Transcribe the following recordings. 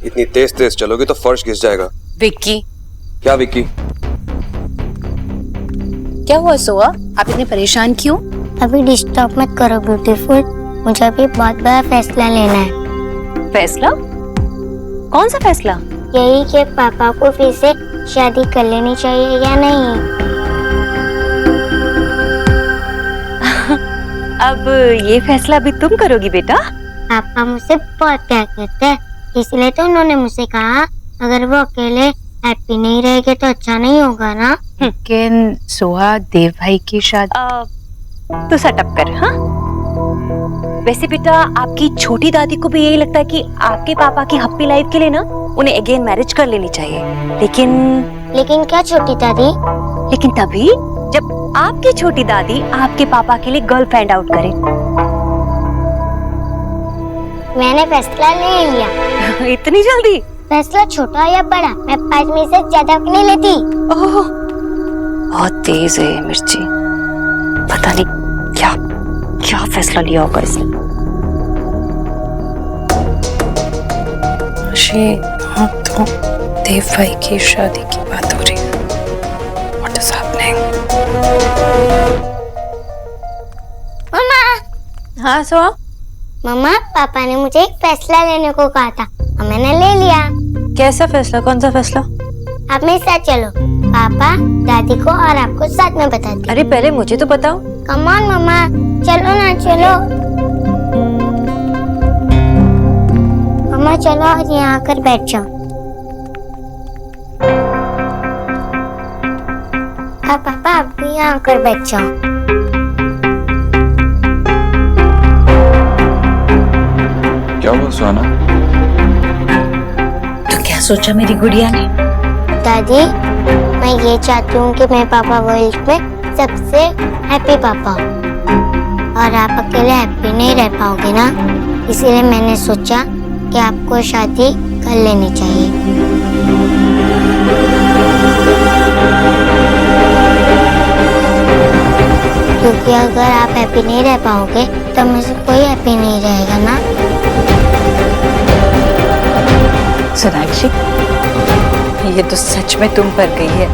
इतनी तेज तेज चलोगे तो फर्श घिस जाएगा। विक्की, क्या विक्की? क्या हुआ सोआ? आप इतने परेशान क्यों? अभी डिस्टर्ब मत करो ब्यूटीफुल, मुझे अभी बहुत बड़ा फैसला लेना है। फैसला? कौन सा फैसला? यही कि पापा को फिर से शादी कर लेनी चाहिए या नहीं। अब ये फैसला भी तुम करोगी बेटा? पापा मुझसे बहुत प्यार करते हैं, इसलिए तो उन्होंने मुझसे कहा अगर वो अकेले हैप्पी नहीं रहेंगे तो अच्छा नहीं होगा ना। लेकिन सोहा, देव भाई की शादी तो सेटअप कर। हाँ, वैसे बेटा आपकी छोटी दादी को भी यही लगता है कि आपके पापा की हैप्पी लाइफ के लिए ना उन्हें अगेन मैरिज कर लेनी चाहिए। लेकिन क्या छोटी दादी? लेकिन तभी जब आपकी छोटी दादी आपके पापा के लिए गर्लफ्रेंड आउट करे। मैंने फैसला ले लिया। इतनी जल्दी? फैसला छोटा या बड़ा, मैं 5 मिनट से ज्यादा नहीं लेती। ओह, बहुत तेज है मिर्ची। पता नहीं क्या क्या फैसला लिया होगा इसने। हाँ, तो देव भाई की शादी की बात हो रही है। What is happening? मम्मा। हाँ सोआ? मम्मा, पापा ने मुझे एक फैसला लेने को कहा था और मैंने ले लिया। कैसा फैसला? कौन सा फैसला? आप मेरे साथ चलो, पापा दादी को और आपको साथ में बताती। अरे पहले मुझे तो बताओ। कम ऑन मम्मा, चलो ना, चलो मम्मा, चलो और यहाँ आकर बैठ जाओ। पापा आप भी यहाँ आकर बैठ जाओ। क्या हुआ सुहाना? तो क्या सोचा मेरी गुड़िया ने? दादी, मैं ये चाहती हूँ कि मेरे पापा वर्ल्ड में सबसे हैप्पी पापा हो, और आप अकेले हैप्पी नहीं रह पाओगे ना, इसीलिए मैंने सोचा कि आपको शादी कर लेनी चाहिए। क्योंकि अगर आप हैप्पी नहीं रह पाओगे तो मुझे कोई हैप्पी नहीं रहेगा ना। सोनाक्षी, ये तो सच में तुम पर गई है।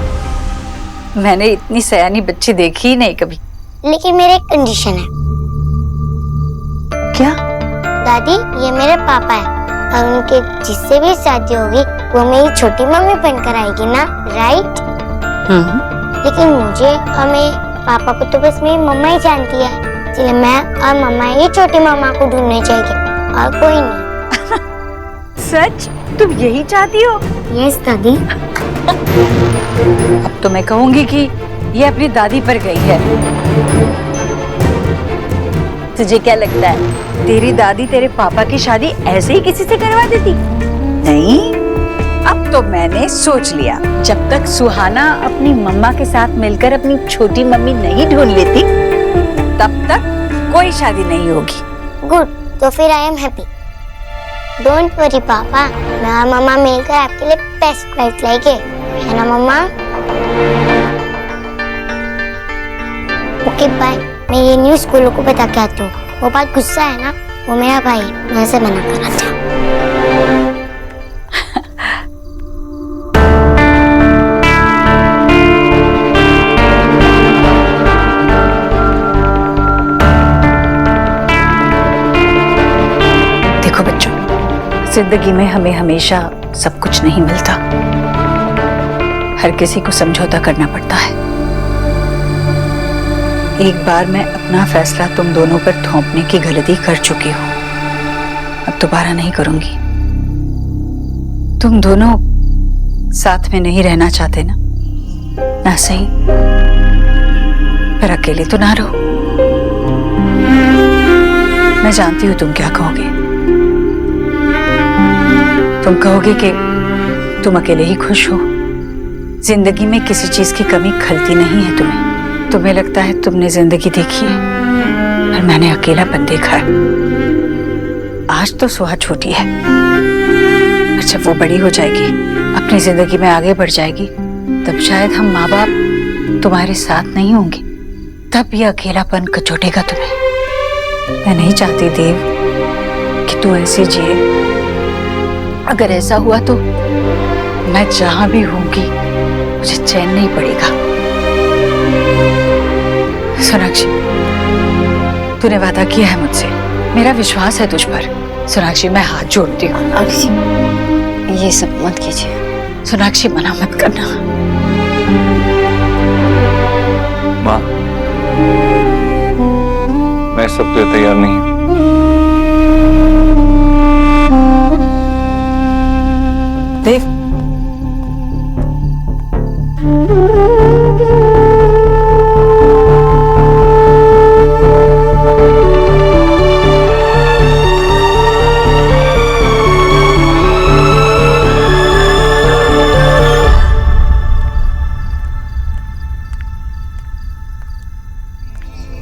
मैंने इतनी सयानी बच्ची देखी ही नहीं कभी। लेकिन मेरी एक कंडीशन है। क्या? दादी, ये मेरे पापा है और उनके जिससे भी शादी होगी वो मेरी छोटी मम्मी बनकर आएगी ना, राइट? लेकिन मुझे और मेरे पापा को तो बस मेरी मम्मा ही जानती है, इसलिए मैं और मम्मा ही छोटी मम्मा को ढूंढने चाहिए और कोई नहीं। सच? तुम यही चाहती हो? यस दादी। अब तो मैं कहूंगी कि ये अपनी दादी पर गई है। तुझे क्या लगता है तेरी दादी तेरे पापा की शादी ऐसे ही किसी से करवा देती? नहीं, अब तो मैंने सोच लिया, जब तक सुहाना अपनी मम्मा के साथ मिलकर अपनी छोटी मम्मी नहीं ढूंढ लेती तब तक कोई शादी नहीं होगी। गुड, तो फिर I am happy. Don't worry पापा, मैं और मम्मा मिलकर आपके लिए बेस्ट प्राइस लाएंगे, है ना मम्मा? ओके बाय, मैं ये न्यूज़ स्कूलों को बता के आती हूँ। वो बात गुस्सा है ना, वो मेरा भाई, मैं उसे मना कर रहा था। देखो बच्चों, जिंदगी में हमें हमेशा सब कुछ नहीं मिलता, हर किसी को समझौता करना पड़ता है। एक बार मैं अपना फैसला तुम दोनों पर थोपने की गलती कर चुकी हूँ, अब दोबारा नहीं करूंगी। तुम दोनों साथ में नहीं रहना चाहते ना? ना सही, पर अकेले तो ना रहो। मैं जानती हूँ तुम क्या कहोगे। तुम कहोगे कि तुम अकेले ही खुश हो, जिंदगी में किसी चीज की कमी खलती नहीं है तुम्हें। तुम्हें लगता है तुमने जिंदगी देखी है, पर मैंने अकेलापन देखा है। आज तो सुहा छोटी है, पर जब वो बड़ी हो जाएगी, अपनी जिंदगी में आगे बढ़ जाएगी, तब शायद हम माँ बाप तुम्हारे साथ नहीं होंगे, तब ये अकेलापन कचोटेगा तुम्हें। मैं नहीं चाहती देव कि तू ऐसे जिए अगर ऐसा हुआ तो मैं जहां भी होंगी मुझे चैन नहीं पड़ेगा। सोनाक्षी, तूने वादा किया है मुझसे, मेरा विश्वास है तुझ पर। सोनाक्षी, मैं हाथ जोड़ती हूँ। ये सब मत कीजिए। सोनाक्षी, मना मत करना। माँ, मैं सब के लिए तैयार नहीं हूँ। देव,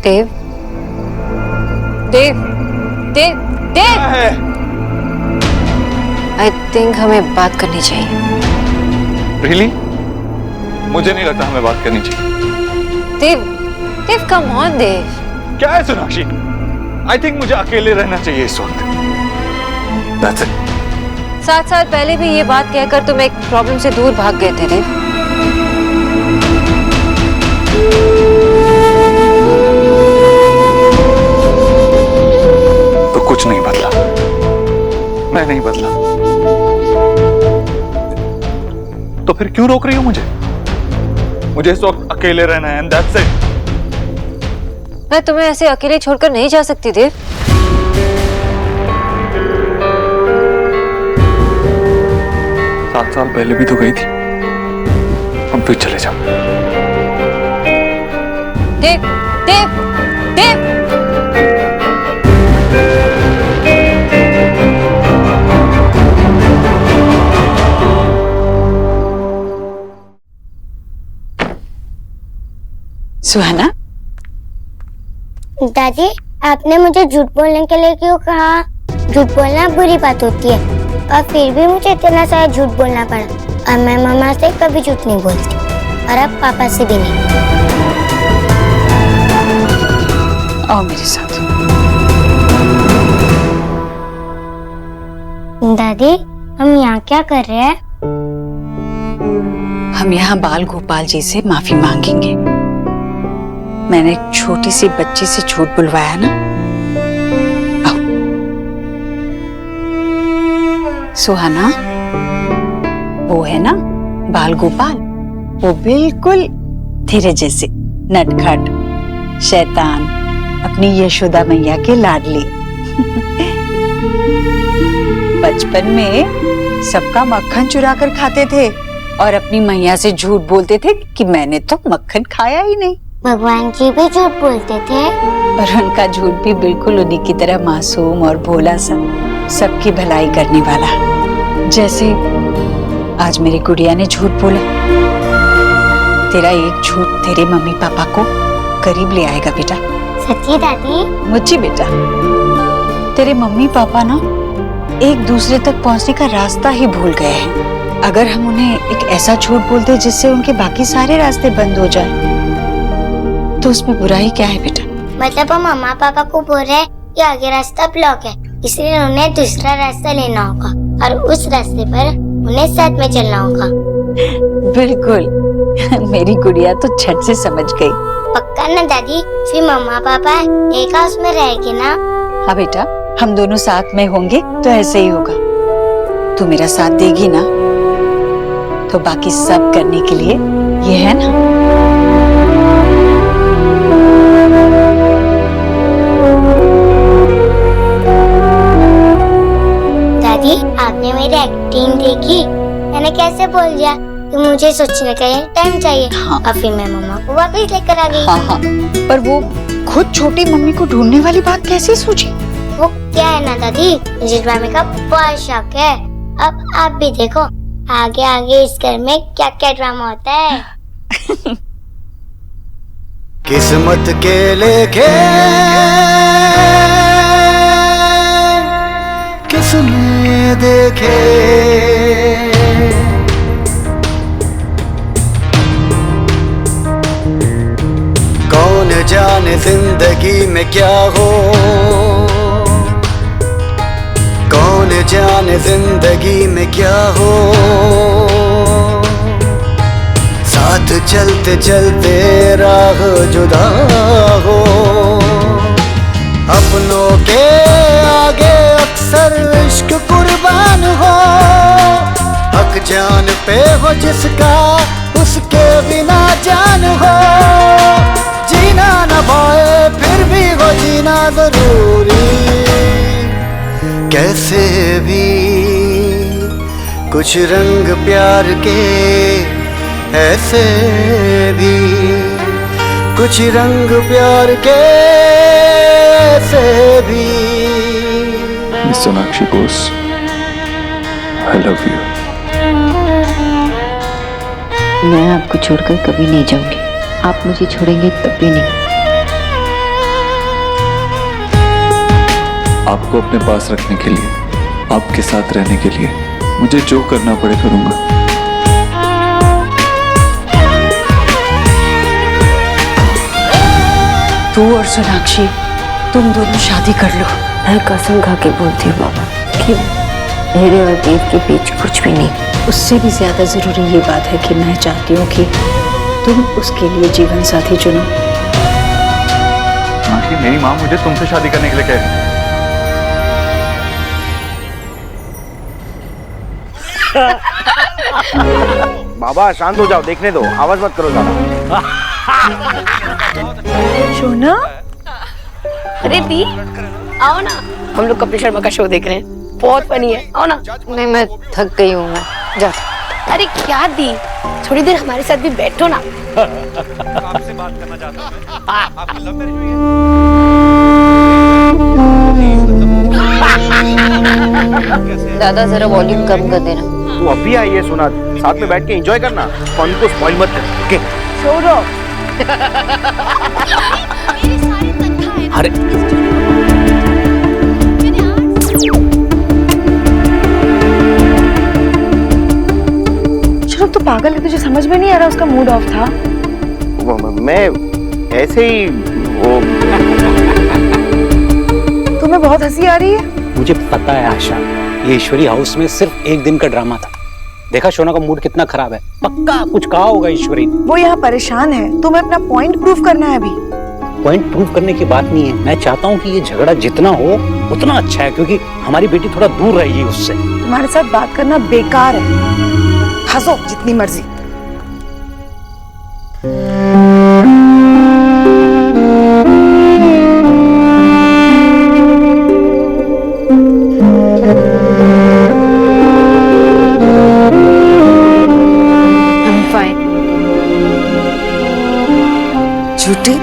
देव, देव, देव, देव, आई थिंक हमें बात करनी चाहिए। रियली? मुझे नहीं लगता हमें बात करनी चाहिए। देव, देव, कम ऑन देव। क्या है सोनाक्षी? आई थिंक मुझे अकेले रहना चाहिए इस वक्त। That's it. 7 साल पहले भी ये बात कहकर तुम एक प्रॉब्लम से दूर भाग गए थे देव। तो कुछ नहीं बदला, मैं नहीं बदला, तो फिर क्यों रोक रही हो मुझे? मुझे इस वक्त अकेले रहना है, and that's it. मैं तुम्हें ऐसे अकेले छोड़कर नहीं जा सकती देव। 7 साल पहले भी तो गई थी, हम फिर चले जाओ। देव, देव, देव। सुहाना, दादी, आपने मुझे झूठ बोलने के लिए क्यों कहा? झूठ बोलना बुरी बात होती है और फिर भी मुझे इतना सारा झूठ बोलना पड़ा। और मैं मम्मा से कभी झूठ नहीं बोलती और अब पापा से भी नहीं। आओ मेरे साथ। दादी, हम यहाँ क्या कर रहे हैं? हम यहाँ बाल गोपाल जी से माफी मांगेंगे। मैंने एक छोटी सी बच्ची से झूठ बुलवाया ना। आओ। सुहाना, वो है ना बाल गोपाल, वो बिल्कुल तेरे जैसे नटखट, शैतान, अपनी यशोदा मैया के लाडले। बचपन में सबका मक्खन चुरा कर खाते थे और अपनी मैया से झूठ बोलते थे कि मैंने तो मक्खन खाया ही नहीं। भगवान जी भी झूठ बोलते थे और उनका झूठ भी बिल्कुल उन्हीं की तरह मासूम और भोला सा, सबकी भलाई करने वाला। जैसे आज मेरी गुड़िया ने झूठ बोला। तेरा एक झूठ तेरे मम्मी पापा को करीब ले आएगा बेटा। सच्ची दादी? मुझे बेटा, तेरे मम्मी पापा ना एक दूसरे तक पहुंचने का रास्ता ही भूल गए हैं। अगर हम उन्हें एक ऐसा झूठ बोलते जिससे उनके बाकी सारे रास्ते बंद हो जाए तो उसमें बुराई क्या है बेटा? मतलब हम मम्मा पापा को बोल रहे हैं कि आगे रास्ता ब्लॉक है, इसलिए उन्हें दूसरा रास्ता लेना होगा और उस रास्ते पर उन्हें साथ में चलना होगा। बिल्कुल। मेरी गुड़िया तो झट से समझ गई। पक्का ना दादी? फिर मम्मा पापा एक हाउस में रहेंगे ना? हाँ बेटा, हम दोनों साथ में होंगे तो ऐसे ही होगा। तू मेरा साथ देगी ना तो बाकी सब करने के लिए ये है ना। दादी, आपने मेरी एक्टिंग देखी? मैंने कैसे बोल दिया कि मुझे सोचने का टाइम चाहिए। हाँ। और फिर मैं मम्मा को वापस लेकर आ गई। हाँ हाँ, पर वो खुद छोटी मम्मी को ढूंढने वाली बात कैसे सोची? वो क्या है ना दादी, मुझे ड्रामे का बहुत शौक है। अब आप भी देखो आगे आगे इस घर में क्या क्या ड्रामा होता है। किस्मत के लेखे किसने देखे, कौन जाने जिंदगी में क्या हो, कौन जाने जाने जिंदगी में क्या हो, साथ चलते चलते राह जुदा हो। अपनों के आगे अक्सर इश्क कुर्बान हो, हक जान पे हो जिसका उसके बिना जान हो। जीना न पाए फिर भी वो जीना जरूरी, कैसे भी कुछ रंग प्यार के, ऐसे भी कुछ रंग प्यार के, ऐसे भी। Miss Sonakshi Bose, I love you. मैं आपको छोड़कर कभी नहीं जाऊंगी, आप मुझे छोड़ेंगे तब भी नहीं। आपको अपने पास रखने के लिए, आपके साथ रहने के लिए मुझे जो करना पड़े करूंगा। तू और सोनाक्षी, तुम दोनों शादी कर लो। मैं कसम खा के बोलती हूँ बाबा कि मेरे और देव के बीच कुछ भी नहीं। उससे भी ज्यादा जरूरी ये बात है कि मैं चाहती हूँ कि तुम उसके लिए जीवन साथी चुनो। सोनाक्षी, मेरी माँ मुझे तुमसे शादी करने के लिए कह रही है। बाबा शांत हो जाओ, देखने दो, आवाज मत करो ज्यादा। सोना, अरे दी आओ ना, हम लोग कपिल शर्मा का शो देख रहे हैं, बहुत फनी है, आओ ना। नहीं, मैं थक गई हूँ, मैं जा। अरे क्या दी, थोड़ी देर हमारे साथ भी बैठो ना। आपसे बात करना चाहता हूं मैं। आपकी लव मैरिज हुई है? दादा जरा वॉल्यूम कम कर देना। तू अभी आई है सोना, साथ में बैठ के एंजॉय करना, फन को स्पॉइल मत कर। ओके छोड़ो। अरे चलो, तो पागल है, तुझे समझ में नहीं आ रहा उसका मूड ऑफ था। मैं ऐसे ही वो। तुम्हें बहुत हंसी आ रही है। मुझे पता है आशा, ये ईश्वरी हाउस में सिर्फ एक दिन का ड्रामा था। देखा शोना का मूड कितना खराब है, पक्का कुछ कहा होगा ईश्वरी ने। वो यहाँ परेशान है, तुम्हें अपना पॉइंट प्रूव करना है अभी। पॉइंट प्रूव करने की बात नहीं है, मैं चाहता हूँ कि ये झगड़ा जितना हो उतना अच्छा है, क्योंकि हमारी बेटी थोड़ा दूर रहेगी उससे। तुम्हारे साथ बात करना बेकार है, हंसो जितनी मर्जी। झूठी।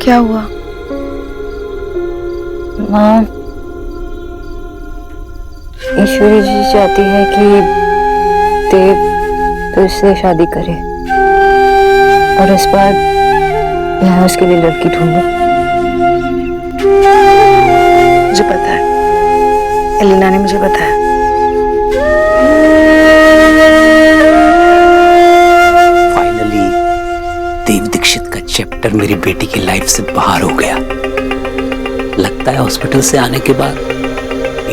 क्या हुआ? माँ, ईश्वरी जी चाहती है कि देव तो इससे शादी करे और इस बार मैं उसके लिए लड़की ढूंढूं। मुझे पता है, एलिना ने मुझे बताया। फाइनली देव दीक्षित का चैप्टर मेरी बेटी की लाइफ से बाहर हो गया। लगता है हॉस्पिटल से आने के बाद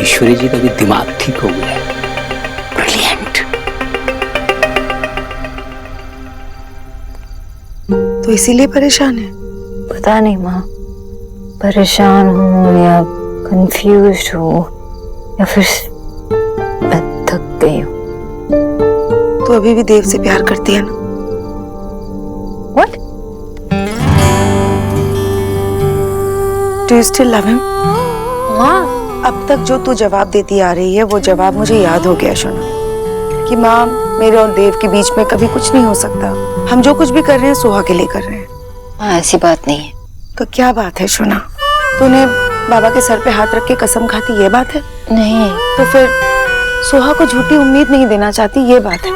ईश्वरी जी का भी दिमाग ठीक हो गया है। ब्रिलियंट। तो इसीलिए परेशान है? पता नहीं माँ, परेशान हूँ या कंफ्यूज हूँ या फिर मैं थक गई हूँ। तो अभी भी देव से प्यार करती है ना? What? Do you still love him? माँ, अब तक जो तू जवाब देती आ रही है वो जवाब मुझे याद हो गया शोना, कि माँ मेरे और देव के बीच में कभी कुछ नहीं हो सकता। हम जो कुछ भी कर रहे हैं सोहा के लिए कर रहे हैं। माँ ऐसी बात नहीं है। तो क्या बात है शोना? तूने बाबा के सर पे हाथ रख के कसम खाती, ये बात है? नहीं। तो फिर सोहा को झूठी उम्मीद नहीं देना चाहती, ये बात है?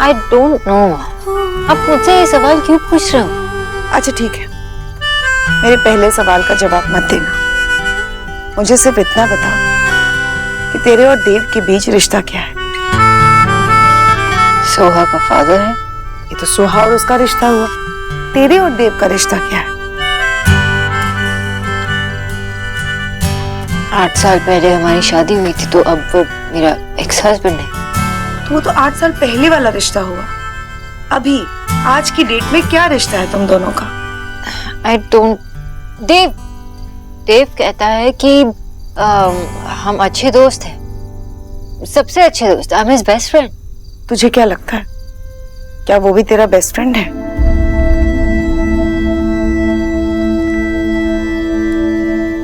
I don't know। आप मुझसे ये सवाल क्यों पूछ रहे हो? अच्छा ठीक है, मेरे पहले सवाल का जवाब मत देना। मुझे सिर्फ इतना बता कि तेरे और देव के बीच रिश्ता क्या है। सोहा का फादर है। ये तो सोहा और उसका रिश्ता हुआ, तेरे और देव का रिश्ता क्या है? 8 साल पहले हमारी शादी हुई थी, तो अब वो मेरा एक्स हस्बैंड है। तो वो तो 8 साल पहले वाला रिश्ता हुआ। अभी आज की डेट में क्या रिश्ता है तुम दोनों का? I don't. देव कहता है कि हम अच्छे दोस्त हैं, सबसे अच्छे दोस्त। I am his best friend. तुझे क्या लगता है, क्या वो भी तेरा बेस्ट फ्रेंड है?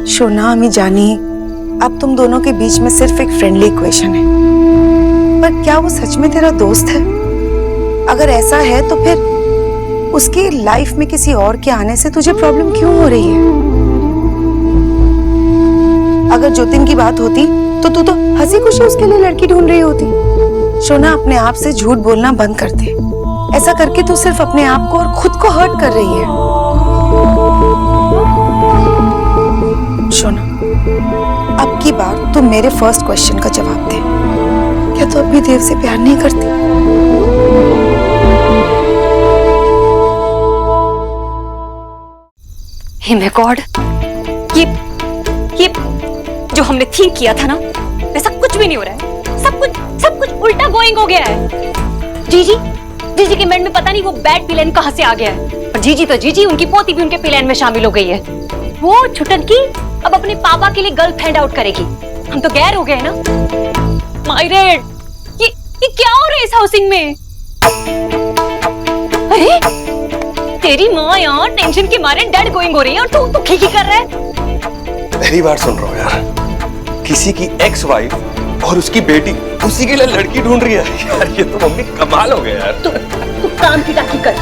शोना, हमें जानी, अब तुम दोनों के बीच में सिर्फ एक फ्रेंडली इक्वेशन है, पर क्या वो सच में तेरा दोस्त है? अगर ऐसा है तो फिर उसकी लाइफ में किसी और के आने से तुझे प्रॉब्लम क्यों हो रही है? अगर ज्योतिन की बात होती तो तू तो हंसी खुशी उसके लिए लड़की ढूंढ रही होती। शोना, अपने आप से झूठ बोलना बंद कर दे। ऐसा करके तू सिर्फ अपने आप को और खुद को हर्ट कर रही है। शोना, अब की बार तू मेरे फर्स्ट क्वेश्चन का जवाब दे। क्या तू अभी देव से प्यार नहीं करती? हे माय गॉड, ये जो हमने थिंक किया था ना, वैसा कुछ भी नहीं हो रहा है। सब कुछ उल्टा गोइंग हो गया है। जीजी के माइंड में पता नहीं वो बैड प्लान कहां से आ गया है। और जीजी, उनकी पोती भी उनके प्लान में शामिल हो गई है। वो छुटनकी अब अपने पापा के लिए गर्ल फाइंड आउट करेगी। हम तो गैर हो गए ना। मायरेड, ये क्या हो रहा है इस हाउसिंग में? अरे तेरी माँ यार टेंशन के मारे डेड गोइंग हो रही है और तू खीखी कर रहा है। पहली बार सुन रहा हूँ यार, किसी की एक्स वाइफ और उसकी बेटी उसी के लिए लड़की ढूंढ रही है। यार ये तो मम्मी कमाल हो गया यार। तू काम की टाकी कर।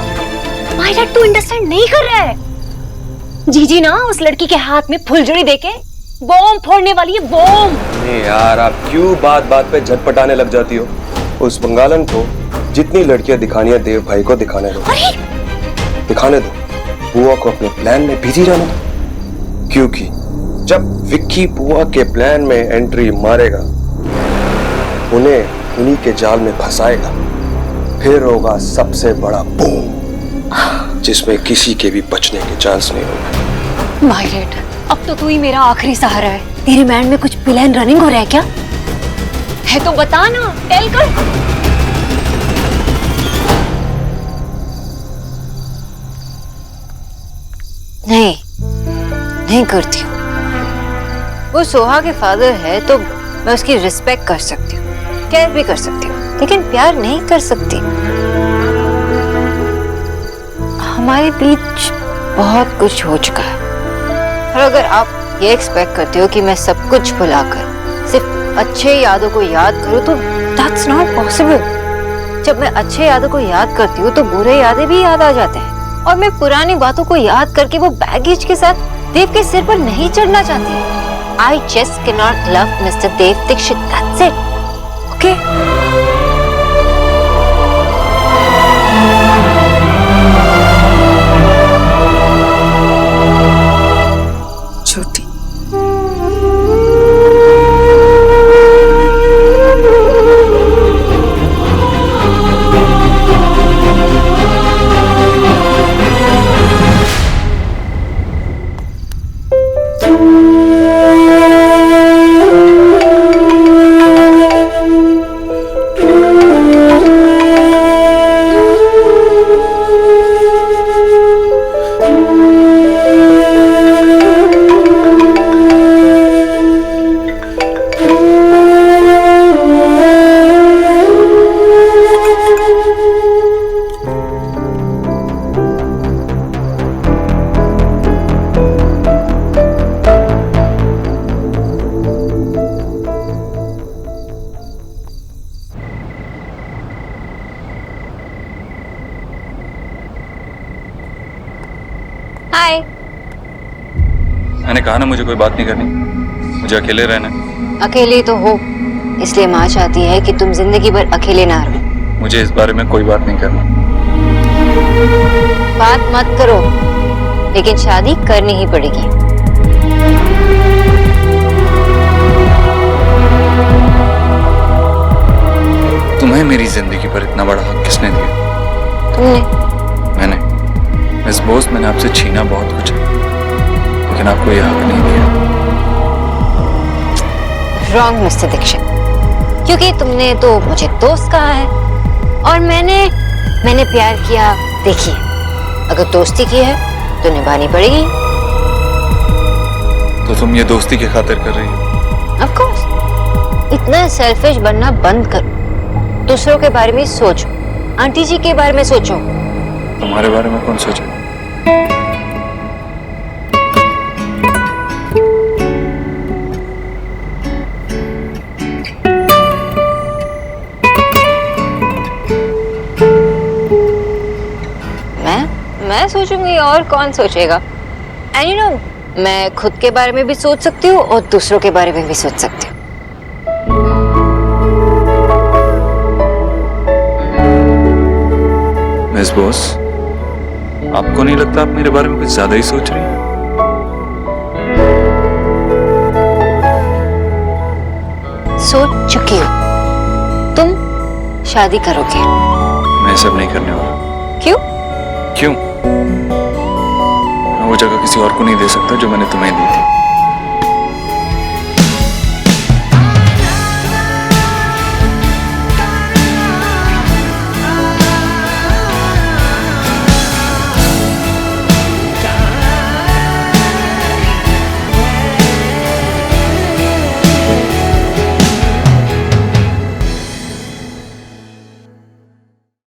मायरेड, तू अंडरस्टैंड नहीं कर रहा है। जीजी ना उस लड़की के हाथ में फुलझड़ी देके बॉम्ब फोड़ने वाली है, बॉम्ब। नहीं यार, आप क्यों बात बात पे झटपटाने लग जाती हो? उस बंगालन को जितनी लड़कियां दिखानी है देव भाई को दिखाने दो। दिखाने दो, बुआ को अपने प्लान में बिजी रहने दो। क्योंकि जब विक्की बुआ के प्लान में एंट्री मारेगा, उन्हें उन्हीं के जाल में फंसाएगा, फिर होगा सबसे बड़ा बूम, जिसमें किसी के भी बचने के चांस नहीं होगा। मायरेड, अब तो तू ही मेरा आखिरी सहारा है। तेरे माइंड में कुछ प्लान रनिंग हो रहा है क्या? है तो बता ना, टेल कर। नहीं करती हूँ। वो सोहा के फादर है तो मैं उसकी रिस्पेक्ट कर सकती हूँ, केयर भी कर सकती हूँ, लेकिन प्यार नहीं कर सकती। हमारे बीच बहुत कुछ हो चुका है, और अगर आप ये एक्सपेक्ट करते हो कि मैं सब कुछ भुलाकर सिर्फ अच्छे यादों को याद करूँ, तो दैट्स नॉट पॉसिबल। जब मैं अच्छे यादों को याद करती हूँ तो बुरे यादें भी याद आ जाते हैं, और मैं पुरानी बातों को याद करके वो बैगेज के साथ देव के सिर पर नहीं चढ़ना चाहती। I just cannot love Mr. Dev Dixit. That's it. Okay? छोटी, हाय। मैंने कहा ना मुझे कोई बात नहीं करनी, मुझे अकेले रहना है। अकेले तो हो, इसलिए माँ चाहती है कि तुम जिंदगी भर अकेले ना रहो। मुझे इस बारे में कोई बात नहीं करना। बात मत करो, लेकिन शादी करनी ही पड़ेगी। तुम्हें मेरी जिंदगी पर इतना बड़ा हक किसने दिया? तुमने। मैंने। मिस बोस, मैंने आपसे छीना बहुत कुछ है, लेकिन आपको यह हक नहीं दिया। रॉन्ग मिस्टर दीक्षित, क्योंकि तुमने तो मुझे दोस्त कहा है और मैंने प्यार किया। देखिए, अगर दोस्ती की है तो निभानी पड़ेगी। तो तुम ये दोस्ती की खातिर कर रही हो? Of course. इतना सेल्फिश बनना बंद करो, दूसरों के बारे में सोचो। आंटी जी के बारे में सोचो। तुम्हारे बारे में कौन सोचे? मैं सोचूंगी और कौन सोचेगा? एंड यू नो, मैं खुद के बारे में भी सोच सकती हूँ और दूसरों के बारे में भी सोच सकती हूँ। मिस बॉस, आपको नहीं लगता आप मेरे बारे में कुछ ज्यादा ही सोच रही हैं? सोच चुकी हो। तुम शादी करोगे? मैं सब नहीं करने वाला। क्यों? क्यों? मैं वो जगह किसी और को नहीं दे सकता जो मैंने तुम्हें दी थी।